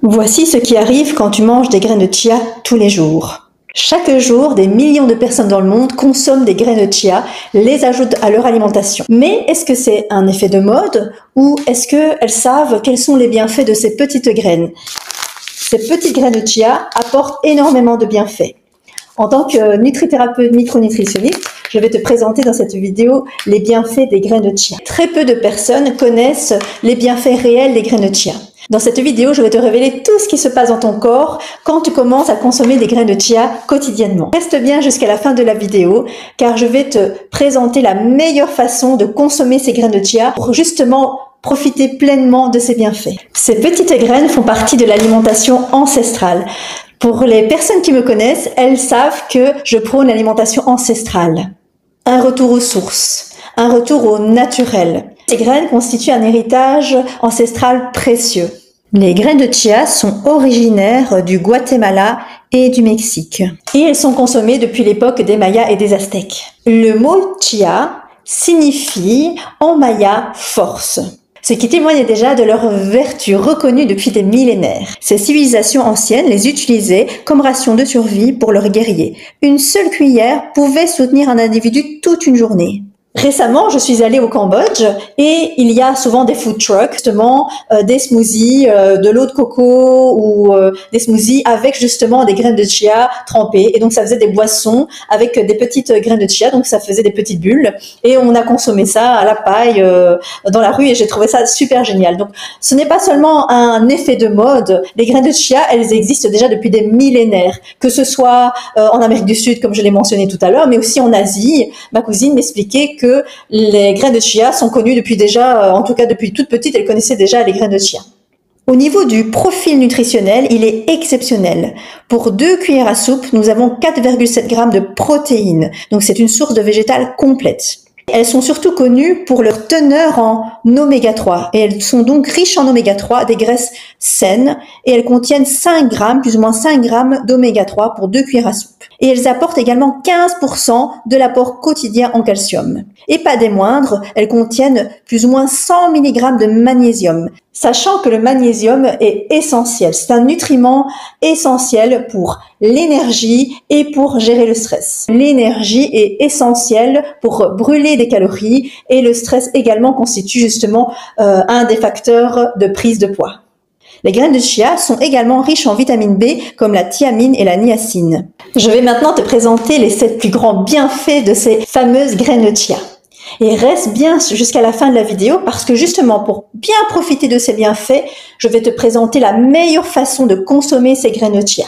Voici ce qui arrive quand tu manges des graines de chia tous les jours. Chaque jour, des millions de personnes dans le monde consomment des graines de chia, les ajoutent à leur alimentation. Mais est-ce que c'est un effet de mode ou est-ce qu'elles savent quels sont les bienfaits de ces petites graines? Ces petites graines de chia apportent énormément de bienfaits. En tant que nutrithérapeute micronutritionniste, je vais te présenter dans cette vidéo les bienfaits des graines de chia. Très peu de personnes connaissent les bienfaits réels des graines de chia. Dans cette vidéo, je vais te révéler tout ce qui se passe dans ton corps quand tu commences à consommer des graines de chia quotidiennement. Reste bien jusqu'à la fin de la vidéo car je vais te présenter la meilleure façon de consommer ces graines de chia pour justement profiter pleinement de ces bienfaits. Ces petites graines font partie de l'alimentation ancestrale. Pour les personnes qui me connaissent, elles savent que je prône l'alimentation ancestrale. Un retour aux sources, un retour au naturel. Ces graines constituent un héritage ancestral précieux. Les graines de chia sont originaires du Guatemala et du Mexique. Et elles sont consommées depuis l'époque des Mayas et des Aztèques. Le mot chia signifie en maya force, ce qui témoigne déjà de leur vertu reconnue depuis des millénaires. Ces civilisations anciennes les utilisaient comme ration de survie pour leurs guerriers. Une seule cuillère pouvait soutenir un individu toute une journée. Récemment, je suis allée au Cambodge et il y a souvent des food trucks, justement des smoothies, de l'eau de coco ou des smoothies avec justement des graines de chia trempées. Et donc ça faisait des boissons avec des petites graines de chia, donc ça faisait des petites bulles. Et on a consommé ça à la paille dans la rue et j'ai trouvé ça super génial. Donc ce n'est pas seulement un effet de mode. Les graines de chia, elles existent déjà depuis des millénaires, que ce soit en Amérique du Sud, comme je l'ai mentionné tout à l'heure, mais aussi en Asie. Ma cousine m'expliquait que les graines de chia sont connues depuis déjà, en tout cas depuis toute petite, elle connaissait déjà les graines de chia. Au niveau du profil nutritionnel, il est exceptionnel. Pour 2 cuillères à soupe, nous avons 4,7 g de protéines. Donc c'est une source de végétal complète. Elles sont surtout connues pour leur teneur en oméga 3 et elles sont donc riches en oméga 3, des graisses saines, et elles contiennent 5 g, plus ou moins 5 g d'oméga 3 pour 2 cuillères à soupe. Et elles apportent également 15% de l'apport quotidien en calcium. Et pas des moindres, elles contiennent plus ou moins 100 mg de magnésium. Sachant que le magnésium est essentiel, c'est un nutriment essentiel pour l'énergie et pour gérer le stress. L'énergie est essentielle pour brûler des calories et le stress également constitue justement un des facteurs de prise de poids. Les graines de chia sont également riches en vitamine B comme la thiamine et la niacine. Je vais maintenant te présenter les 7 plus grands bienfaits de ces fameuses graines de chia. Et reste bien jusqu'à la fin de la vidéo parce que justement pour bien profiter de ces bienfaits, je vais te présenter la meilleure façon de consommer ces graines de chia.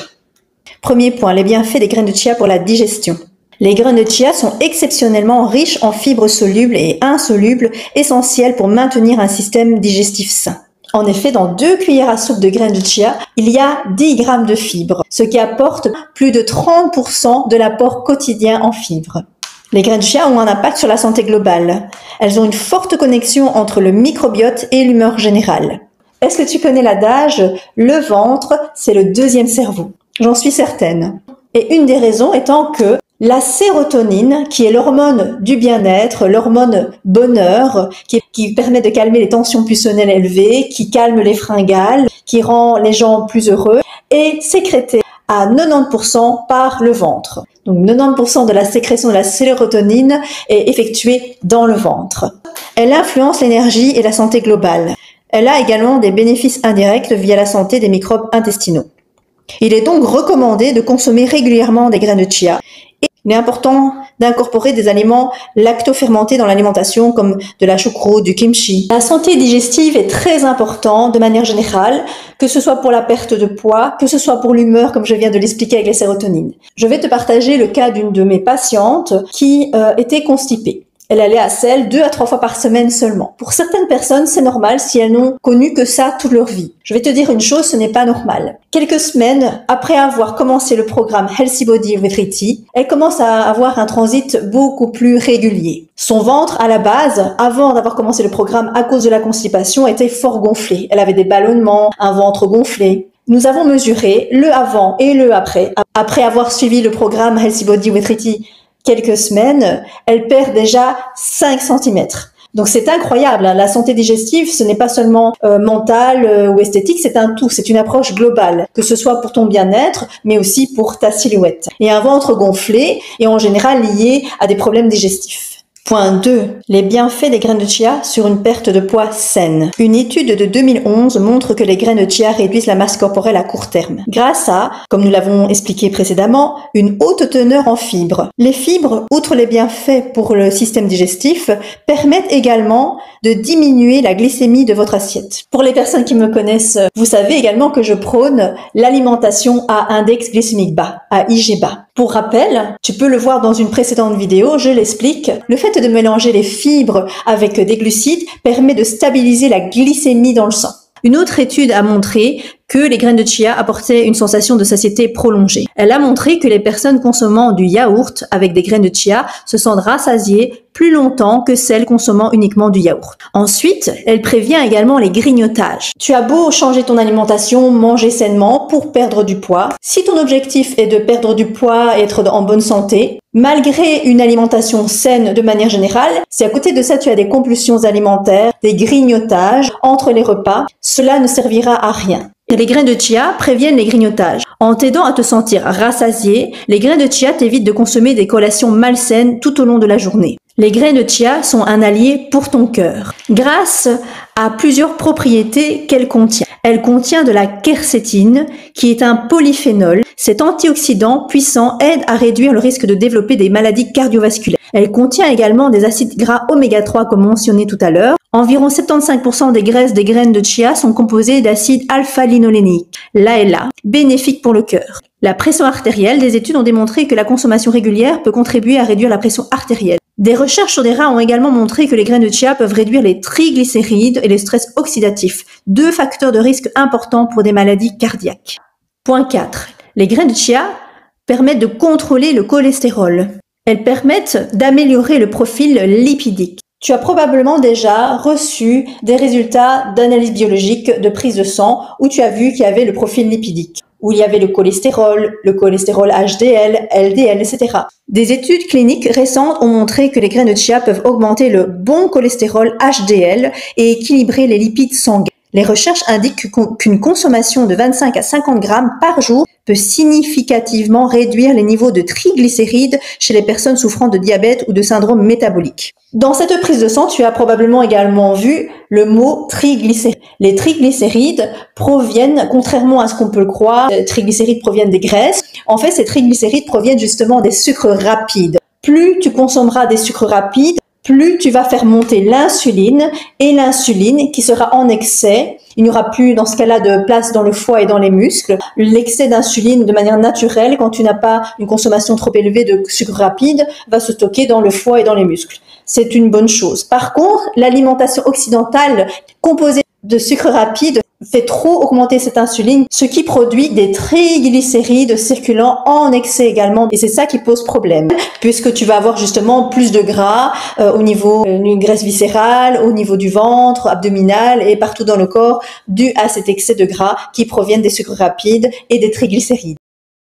Premier point, les bienfaits des graines de chia pour la digestion. Les graines de chia sont exceptionnellement riches en fibres solubles et insolubles, essentielles pour maintenir un système digestif sain. En effet, dans 2 cuillères à soupe de graines de chia, il y a 10 g de fibres, ce qui apporte plus de 30% de l'apport quotidien en fibres. Les graines de chia ont un impact sur la santé globale. Elles ont une forte connexion entre le microbiote et l'humeur générale. Est-ce que tu connais l'adage « le ventre, c'est le deuxième cerveau » ? J'en suis certaine. Et une des raisons étant que la sérotonine, qui est l'hormone du bien-être, l'hormone bonheur, qui permet de calmer les tensions pulsionnelles élevées, qui calme les fringales, qui rend les gens plus heureux, est sécrétée à 90% par le ventre. Donc 90% de la sécrétion de la sérotonine est effectuée dans le ventre. Elle influence l'énergie et la santé globale. Elle a également des bénéfices indirects via la santé des microbes intestinaux. Il est donc recommandé de consommer régulièrement des graines de chia. Et il est important d'incorporer des aliments lactofermentés dans l'alimentation comme de la choucroute, du kimchi. La santé digestive est très importante de manière générale, que ce soit pour la perte de poids, que ce soit pour l'humeur comme je viens de l'expliquer avec les sérotonines. Je vais te partager le cas d'une de mes patientes qui était constipée. Elle allait à selle 2 à 3 fois par semaine seulement. Pour certaines personnes, c'est normal si elles n'ont connu que ça toute leur vie. Je vais te dire une chose, ce n'est pas normal. Quelques semaines après avoir commencé le programme Healthy Body with Riti, elle commence à avoir un transit beaucoup plus régulier. Son ventre, à la base, avant d'avoir commencé le programme à cause de la constipation, était fort gonflé. Elle avait des ballonnements, un ventre gonflé. Nous avons mesuré le avant et le après. Après avoir suivi le programme Healthy Body with Riti quelques semaines, elle perd déjà 5 cm. Donc c'est incroyable, hein. La santé digestive, ce n'est pas seulement mental ou esthétique, c'est un tout, c'est une approche globale, que ce soit pour ton bien-être, mais aussi pour ta silhouette. Et un ventre gonflé est en général lié à des problèmes digestifs. Point 2. Les bienfaits des graines de chia sur une perte de poids saine. Une étude de 2011 montre que les graines de chia réduisent la masse corporelle à court terme, grâce à, comme nous l'avons expliqué précédemment, une haute teneur en fibres. Les fibres, outre les bienfaits pour le système digestif, permettent également de diminuer la glycémie de votre assiette. Pour les personnes qui me connaissent, vous savez également que je prône l'alimentation à index glycémique bas, à IG bas. Pour rappel, tu peux le voir dans une précédente vidéo, je l'explique, le fait de mélanger les fibres avec des glucides permet de stabiliser la glycémie dans le sang. Une autre étude a montré que les graines de chia apportaient une sensation de satiété prolongée. Elle a montré que les personnes consommant du yaourt avec des graines de chia se sentent rassasiées plus longtemps que celles consommant uniquement du yaourt. Ensuite, elle prévient également les grignotages. Tu as beau changer ton alimentation, manger sainement pour perdre du poids. Si ton objectif est de perdre du poids et être en bonne santé, malgré une alimentation saine de manière générale, si à côté de ça tu as des compulsions alimentaires, des grignotages entre les repas, cela ne servira à rien. Et les graines de chia préviennent les grignotages. En t'aidant à te sentir rassasié, les graines de chia t'évitent de consommer des collations malsaines tout au long de la journée. Les graines de chia sont un allié pour ton cœur, grâce à plusieurs propriétés qu'elle contient. Elle contient de la quercétine, qui est un polyphénol. Cet antioxydant puissant aide à réduire le risque de développer des maladies cardiovasculaires. Elle contient également des acides gras oméga 3 comme mentionné tout à l'heure. Environ 75% des graisses des graines de chia sont composées d'acides alpha-linoléniques, l'ALA, bénéfiques pour le cœur. La pression artérielle, des études ont démontré que la consommation régulière peut contribuer à réduire la pression artérielle. Des recherches sur des rats ont également montré que les graines de chia peuvent réduire les triglycérides et le stress oxydatif, deux facteurs de risque importants pour des maladies cardiaques. Point 4. Les graines de chia permettent de contrôler le cholestérol. Elles permettent d'améliorer le profil lipidique. Tu as probablement déjà reçu des résultats d'analyse biologique de prise de sang où tu as vu qu'il y avait le profil lipidique, où il y avait le cholestérol HDL, LDL, etc. Des études cliniques récentes ont montré que les graines de chia peuvent augmenter le bon cholestérol HDL et équilibrer les lipides sanguins. Les recherches indiquent qu'une consommation de 25 à 50 grammes par jour peut significativement réduire les niveaux de triglycérides chez les personnes souffrant de diabète ou de syndrome métabolique. Dans cette prise de sang, tu as probablement également vu le mot triglycérides. Les triglycérides proviennent, contrairement à ce qu'on peut le croire, les triglycérides proviennent des graisses. En fait, ces triglycérides proviennent justement des sucres rapides. Plus tu consommeras des sucres rapides, plus tu vas faire monter l'insuline, et l'insuline qui sera en excès, il n'y aura plus dans ce cas-là de place dans le foie et dans les muscles. L'excès d'insuline de manière naturelle, quand tu n'as pas une consommation trop élevée de sucre rapide, va se stocker dans le foie et dans les muscles. C'est une bonne chose. Par contre, l'alimentation occidentale composée de sucre rapide fait trop augmenter cette insuline, ce qui produit des triglycérides circulant en excès également. Et c'est ça qui pose problème, puisque tu vas avoir justement plus de gras au niveau d'une graisse viscérale, au niveau du ventre, abdominal et partout dans le corps, dû à cet excès de gras qui proviennent des sucres rapides et des triglycérides.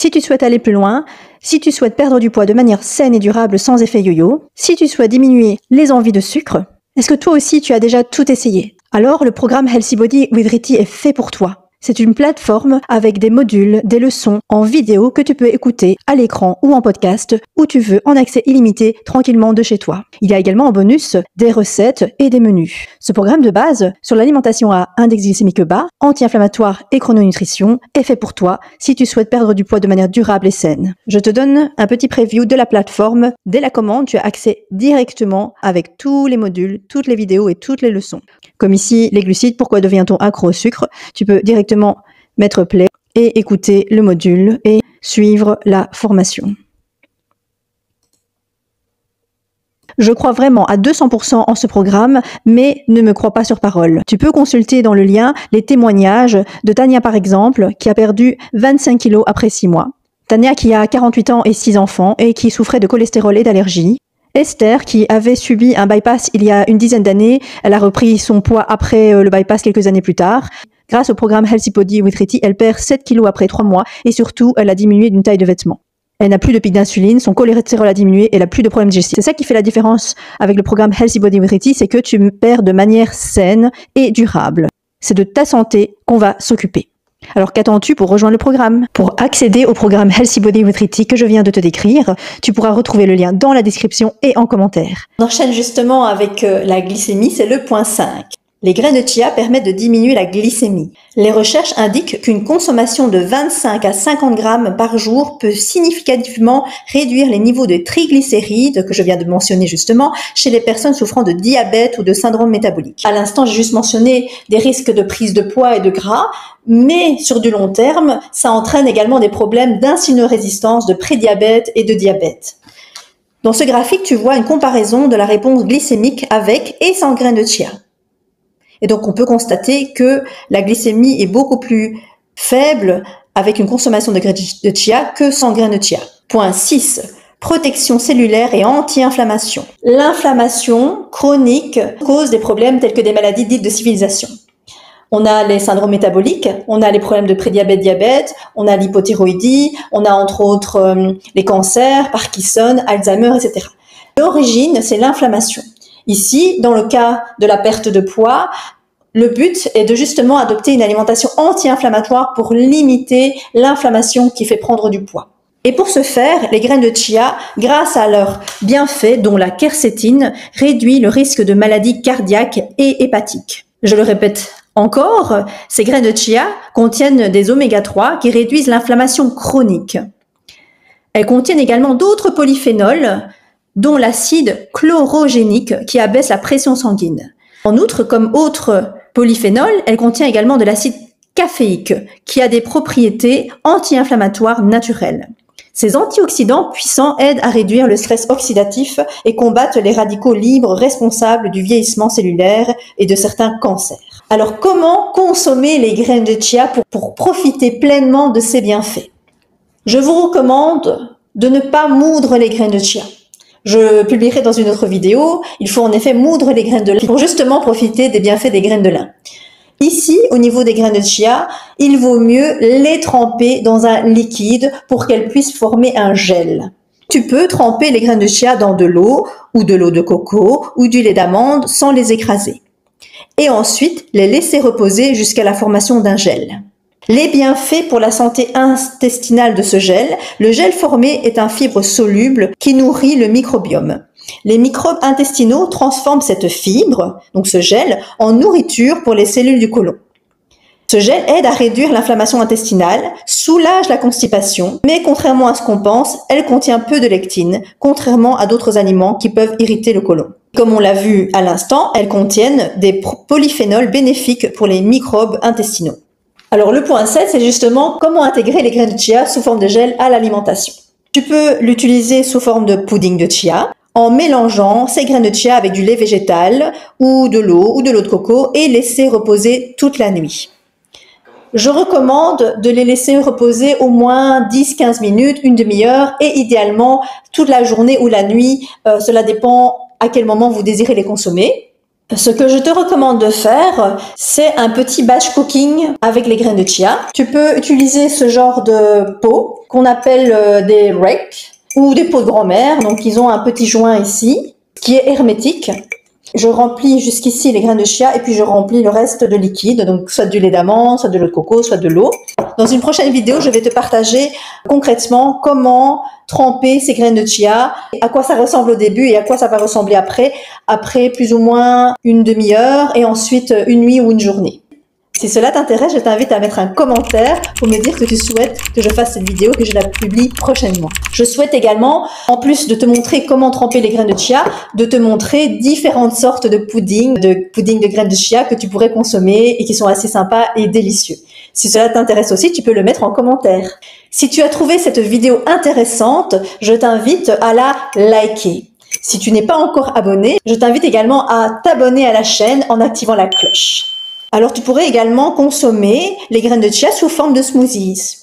Si tu souhaites aller plus loin, si tu souhaites perdre du poids de manière saine et durable sans effet yo-yo, si tu souhaites diminuer les envies de sucre, est-ce que toi aussi tu as déjà tout essayé? Alors le programme Healthy Body with Riti est fait pour toi. C'est une plateforme avec des modules, des leçons en vidéo que tu peux écouter à l'écran ou en podcast, où tu veux, en accès illimité, tranquillement de chez toi. Il y a également en bonus des recettes et des menus. Ce programme de base sur l'alimentation à index glycémique bas, anti-inflammatoire et chrononutrition est fait pour toi si tu souhaites perdre du poids de manière durable et saine. Je te donne un petit preview de la plateforme. Dès la commande, tu as accès directement avec tous les modules, toutes les vidéos et toutes les leçons. Comme ici, les glucides, pourquoi devient-on accro au sucre? Tu peux directement mettre play et écouter le module et suivre la formation. Je crois vraiment à 200% en ce programme, mais ne me crois pas sur parole. Tu peux consulter dans le lien les témoignages de Tania par exemple, qui a perdu 25 kilos après 6 mois. Tania qui a 48 ans et 6 enfants et qui souffrait de cholestérol et d'allergies. Esther, qui avait subi un bypass il y a une dizaine d'années, elle a repris son poids après le bypass quelques années plus tard. Grâce au programme Healthy Body with Riti, elle perd 7 kilos après 3 mois et surtout, elle a diminué d'une taille de vêtements. Elle n'a plus de pic d'insuline, son cholestérol a diminué, elle n'a plus de problème digestif. C'est ça qui fait la différence avec le programme Healthy Body with Riti, c'est que tu perds de manière saine et durable. C'est de ta santé qu'on va s'occuper. Alors qu'attends-tu pour rejoindre le programme? Pour accéder au programme Healthy Body with Riti que je viens de te décrire, tu pourras retrouver le lien dans la description et en commentaire. On enchaîne justement avec la glycémie, c'est le point 5. Les graines de chia permettent de diminuer la glycémie. Les recherches indiquent qu'une consommation de 25 à 50 grammes par jour peut significativement réduire les niveaux de triglycérides, que je viens de mentionner justement, chez les personnes souffrant de diabète ou de syndrome métabolique. À l'instant, j'ai juste mentionné des risques de prise de poids et de gras, mais sur du long terme, ça entraîne également des problèmes d'insulinorésistance, de prédiabète et de diabète. Dans ce graphique, tu vois une comparaison de la réponse glycémique avec et sans graines de chia. Et donc, on peut constater que la glycémie est beaucoup plus faible avec une consommation de graines de chia que sans graines de chia. Point 6. Protection cellulaire et anti-inflammation. L'inflammation chronique cause des problèmes tels que des maladies dites de civilisation. On a les syndromes métaboliques, on a les problèmes de prédiabète, diabète, on a l'hypothyroïdie, on a entre autres les cancers, Parkinson, Alzheimer, etc. L'origine, c'est l'inflammation. Ici, dans le cas de la perte de poids, le but est de justement adopter une alimentation anti-inflammatoire pour limiter l'inflammation qui fait prendre du poids. Et pour ce faire, les graines de chia, grâce à leurs bienfaits, dont la quercétine, réduit le risque de maladies cardiaques et hépatiques. Je le répète encore, ces graines de chia contiennent des oméga 3 qui réduisent l'inflammation chronique. Elles contiennent également d'autres polyphénols, dont l'acide chlorogénique qui abaisse la pression sanguine. En outre, comme autre polyphénol, elle contient également de l'acide caféique qui a des propriétés anti-inflammatoires naturelles. Ces antioxydants puissants aident à réduire le stress oxydatif et combattent les radicaux libres responsables du vieillissement cellulaire et de certains cancers. Alors, comment consommer les graines de chia pour profiter pleinement de ces bienfaits? Je vous recommande de ne pas moudre les graines de chia. Je publierai dans une autre vidéo, il faut en effet moudre les graines de lin pour justement profiter des bienfaits des graines de lin. Ici, au niveau des graines de chia, il vaut mieux les tremper dans un liquide pour qu'elles puissent former un gel. Tu peux tremper les graines de chia dans de l'eau ou de l'eau de coco ou du lait d'amande sans les écraser. Et ensuite, les laisser reposer jusqu'à la formation d'un gel. Les bienfaits pour la santé intestinale de ce gel. Le gel formé est un fibre soluble qui nourrit le microbiome. Les microbes intestinaux transforment cette fibre, donc ce gel, en nourriture pour les cellules du côlon. Ce gel aide à réduire l'inflammation intestinale, soulage la constipation, mais contrairement à ce qu'on pense, elle contient peu de lectine, contrairement à d'autres aliments qui peuvent irriter le côlon. Comme on l'a vu à l'instant, elles contiennent des polyphénols bénéfiques pour les microbes intestinaux. Alors le point 7, c'est justement comment intégrer les graines de chia sous forme de gel à l'alimentation. Tu peux l'utiliser sous forme de pudding de chia en mélangeant ces graines de chia avec du lait végétal ou de l'eau de coco et laisser reposer toute la nuit. Je recommande de les laisser reposer au moins 10-15 minutes, une demi-heure et idéalement toute la journée ou la nuit. Cela dépend à quel moment vous désirez les consommer. Ce que je te recommande de faire, c'est un petit batch cooking avec les graines de chia. Tu peux utiliser ce genre de pot qu'on appelle des rakes ou des pots de grand-mère. Donc, ils ont un petit joint ici qui est hermétique. Je remplis jusqu'ici les graines de chia et puis je remplis le reste de liquide, donc soit du lait d'amande, soit de l'eau de coco, soit de l'eau. Dans une prochaine vidéo, je vais te partager concrètement comment tremper ces graines de chia, à quoi ça ressemble au début et à quoi ça va ressembler après plus ou moins une demi-heure et ensuite une nuit ou une journée. Si cela t'intéresse, je t'invite à mettre un commentaire pour me dire que tu souhaites que je fasse cette vidéo et que je la publie prochainement. Je souhaite également, en plus de te montrer comment tremper les graines de chia, de te montrer différentes sortes de pudding de graines de chia que tu pourrais consommer et qui sont assez sympas et délicieux. Si cela t'intéresse aussi, tu peux le mettre en commentaire. Si tu as trouvé cette vidéo intéressante, je t'invite à la liker. Si tu n'es pas encore abonné, je t'invite également à t'abonner à la chaîne en activant la cloche. Alors, tu pourrais également consommer les graines de chia sous forme de smoothies.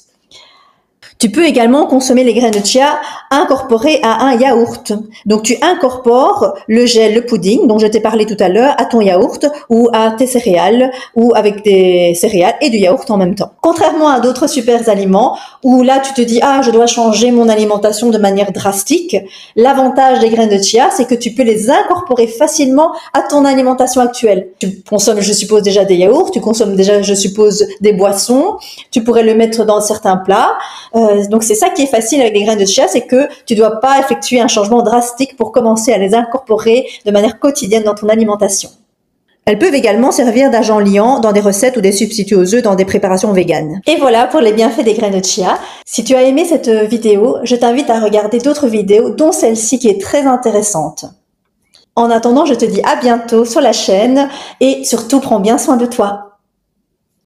Tu peux également consommer les graines de chia incorporées à un yaourt. Donc tu incorpores le gel, le pudding dont je t'ai parlé tout à l'heure à ton yaourt ou à tes céréales ou avec des céréales et du yaourt en même temps. Contrairement à d'autres super aliments où là tu te dis je dois changer mon alimentation de manière drastique, l'avantage des graines de chia c'est que tu peux les incorporer facilement à ton alimentation actuelle. Tu consommes, je suppose, déjà des yaourts, tu consommes déjà, je suppose, des boissons, tu pourrais le mettre dans certains plats. Donc c'est ça qui est facile avec les graines de chia, c'est que tu dois pas effectuer un changement drastique pour commencer à les incorporer de manière quotidienne dans ton alimentation. Elles peuvent également servir d'agent liant dans des recettes ou des substituts aux œufs dans des préparations véganes. Et voilà pour les bienfaits des graines de chia. Si tu as aimé cette vidéo, je t'invite à regarder d'autres vidéos, dont celle-ci qui est très intéressante. En attendant, je te dis à bientôt sur la chaîne et surtout prends bien soin de toi.